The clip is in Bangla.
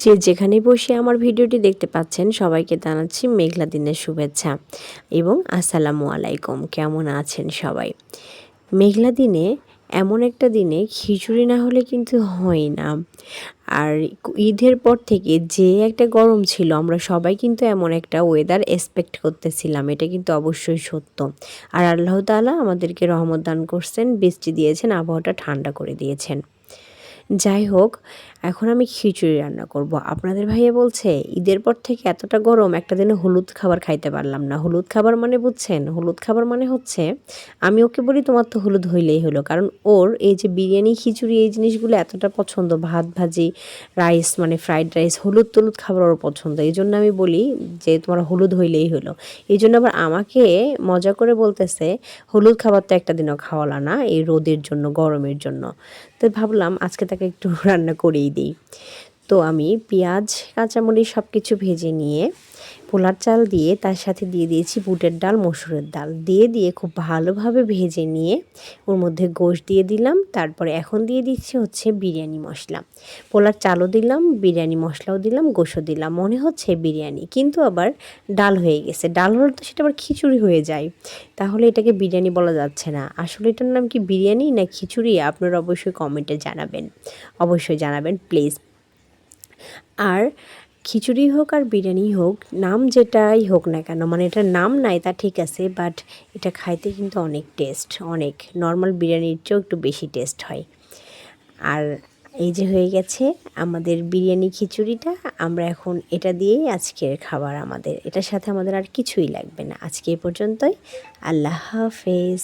যে যেখানে বসে আমার ভিডিওটি দেখতে পাচ্ছেন সবাইকে জানাচ্ছি মেঘলা দিনের শুভেচ্ছা এবং আসসালামু আলাইকুম। কেমন আছেন সবাই? মেঘলা দিনে এমন একটা দিনে খিচুড়ি না হলে কিন্তু হয় না। আর ঈদের পর থেকে যে একটা গরম ছিল আমরা সবাই কিন্তু এমন একটা ওয়েদার এক্সপেক্ট করতেছিলাম, এটা কিন্তু অবশ্যই সত্য। আর আল্লাহ তাআলা আমাদেরকে রহমত দান করছেন, বৃষ্টি দিয়েছেন, আবহাওয়াটা ঠান্ডা করে দিয়েছেন। যাই হোক, এখন আমি খিচুড়ি রান্না করব। আপনাদের ভাইয়া বলছে ঈদের পর থেকে এতটা গরম একটা দিনে হলুদ খাবার খাইতে পারলাম না। হলুদ খাবার মানে বুঝছেন? হলুদ খাবার মানে হচ্ছে আমি ওকে বলি তোমার তো হলুদ হইলেই হলো। কারণ ওর এই যে বিরিয়ানি, খিচুড়ি এই জিনিসগুলো এতটা পছন্দ, ভাত ভাজি, রাইস মানে ফ্রাইড রাইস, হলুদ খাবার ওর পছন্দ। এইজন্য আমি বলি যে তোমার হলুদ হইলেই হলো। এইজন্য আবার আমাকে মজা করে বলতেছে হলুদ খাবার তো একটা দিনও খাওয়ালা না এই রোদের জন্য, গরমের জন্য। তো ভাবলাম আজকে তাকে একটু রান্না করেই দিই। তো আমি পেঁয়াজ, কাঁচামরিচ সব কিছু ভেজে নিয়ে পোলার চাল দিয়ে তার সাথে দিয়ে দিয়েছি বুটের ডাল, মসুরের ডাল দিয়ে খুব ভালোভাবে ভেজে নিয়ে ওর মধ্যে গোশ দিয়ে দিলাম। তারপরে এখন দিয়ে দিচ্ছি হচ্ছে বিরিয়ানি মশলা। পোলার চালও দিলাম, বিরিয়ানি মশলাও দিলাম, গোশও দিলাম। মনে হচ্ছে বিরিয়ানি, কিন্তু আবার ডাল হয়ে গেছে। ডাল হলে তো সেটা আবার খিচুড়ি হয়ে যায়। তাহলে এটাকে বিরিয়ানি বলা যাচ্ছে না। আসলে এটার নাম কি বিরিয়ানি না খিচুড়ি? আপনারা অবশ্যই কমেন্টে জানাবেন। অবশ্যই জানাবেন প্লিজ। আর খিচুড়ি হোক আর বিরিয়ানি হোক, নাম যেটাই হোক না কেন, মানে এটার নাম নাই তা ঠিক আছে, বাট এটা খাইতে কিন্তু অনেক টেস্ট, অনেক নর্মাল বিরিয়ানির চেয়েও একটু বেশি টেস্ট হয়। আর এই যে হয়ে গেছে আমাদের বিরিয়ানি খিচুড়িটা। আমরা এখন এটা দিয়েই আজকের খাবার আমাদের। এটার সাথে আমাদের আর কিছুই লাগবে না। আজকে এ পর্যন্তই। আল্লাহ হাফেজ।